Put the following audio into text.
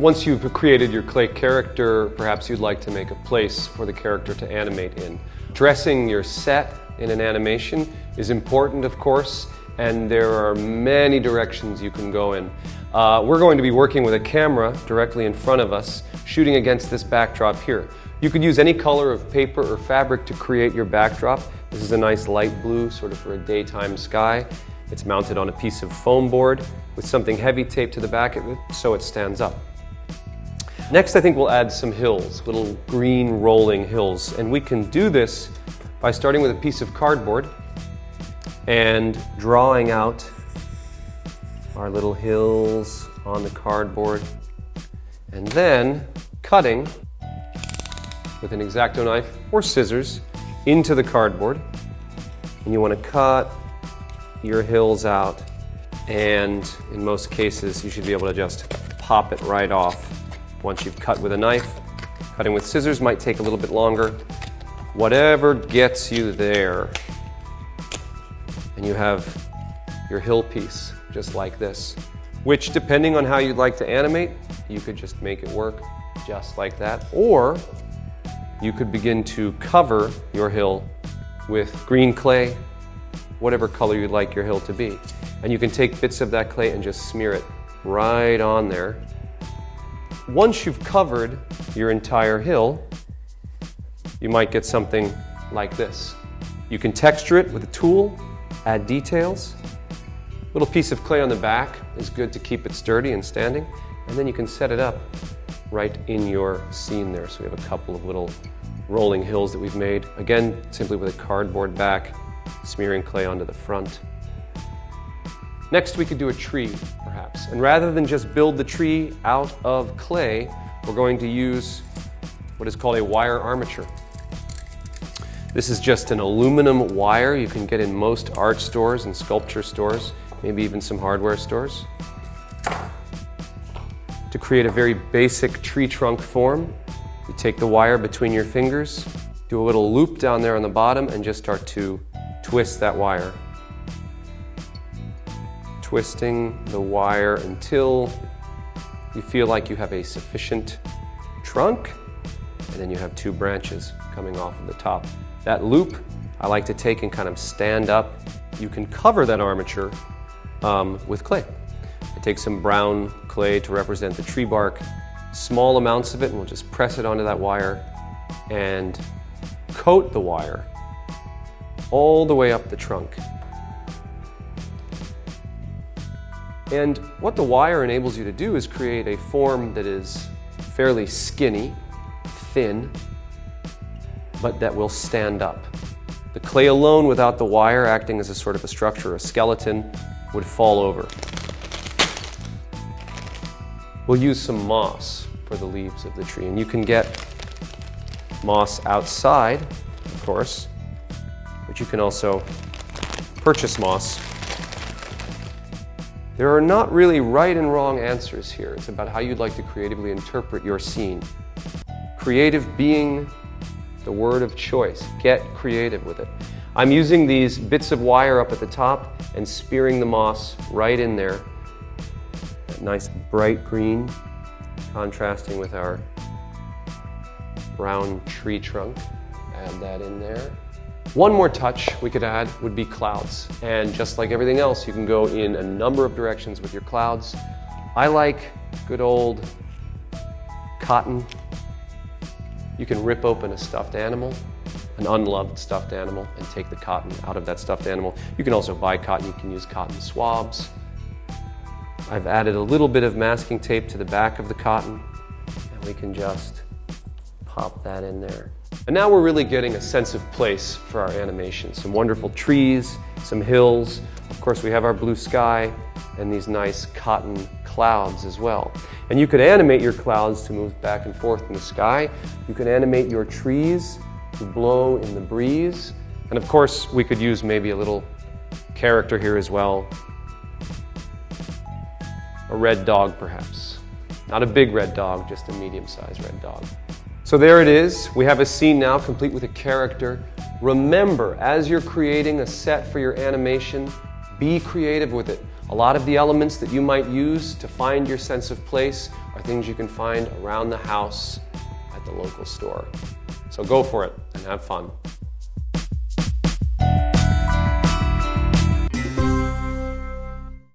Once you've created your clay character, perhaps you'd like to make a place for the character to animate in. Dressing your set in an animation is important, of course, and there are many directions you can go in. We're going to be working with a camera directly in front of us, shooting against this backdrop here. You could use any color of paper or fabric to create your backdrop. This is a nice light blue, sort of for a daytime sky. It's mounted on a piece of foam board with something heavy taped to the back of it so it stands up. Next, I think we'll add some hills, little green rolling hills. And we can do this by starting with a piece of cardboard and drawing out our little hills on the cardboard, and then cutting with an Exacto knife or scissors into the cardboard. And you want to cut your hills out, and in most cases you should be able to just pop it right off once you've cut with a knife. Cutting with scissors might take a little bit longer. Whatever gets you there, and you have your hill piece just like this, which, depending on how you'd like to animate, you could just make it work just like that, or you could begin to cover your hill with green clay, whatever color you'd like your hill to be. And you can take bits of that clay and just smear it right on there. Once you've covered your entire hill, you might get something like this. You can texture it with a tool, add details. A little piece of clay on the back is good to keep it sturdy and standing, and then you can set it up right in your scene there. So we have a couple of little rolling hills that we've made, again simply with a cardboard back, smearing clay onto the front. Next, we could do a tree, perhaps, and rather than just build the tree out of clay, we're going to use what is called a wire armature. This is just an aluminum wire you can get in most art stores and sculpture stores, maybe even some hardware stores. To create a very basic tree trunk form, you take the wire between your fingers, do a little loop down there on the bottom, and just start to twist that wire. Twisting the wire until you feel like you have a sufficient trunk, and then you have two branches coming off of the top. That loop I like to take and kind of stand up. You can cover that armature with clay. I take some brown clay to represent the tree bark, small amounts of it, and we'll just press it onto that wire and coat the wire all the way up the trunk. And what the wire enables you to do is create a form that is fairly skinny, thin, but that will stand up. The clay alone, without the wire acting as a sort of a structure, a skeleton, would fall over. We'll use some moss for the leaves of the tree, and you can get moss outside, of course, but you can also purchase moss. There are not really right and wrong answers here. It's about how you'd like to creatively interpret your scene. Creative being the word of choice. Get creative with it. I'm using these bits of wire up at the top and spearing the moss right in there. That nice bright green, contrasting with our brown tree trunk. Add that in there. One more touch we could add would be clouds. And just like everything else, you can go in a number of directions with your clouds. I like good old cotton. You can rip open a stuffed animal, an unloved stuffed animal, and take the cotton out of that stuffed animal. You can also buy cotton. You can use cotton swabs. I've added a little bit of masking tape to the back of the cotton, and we can just pop that in there. And now we're really getting a sense of place for our animation. Some wonderful trees, some hills. Of course, we have our blue sky and these nice cotton clouds as well. And you could animate your clouds to move back and forth in the sky. You can animate your trees to blow in the breeze. And of course, we could use maybe a little character here as well. A red dog, perhaps. Not a big red dog, just a medium-sized red dog. So there it is. We have a scene now complete with a character. Remember, as you're creating a set for your animation, Be creative with it. A lot of the elements that you might use to find your sense of place are things you can find around the house at the local store. So go for it and have fun.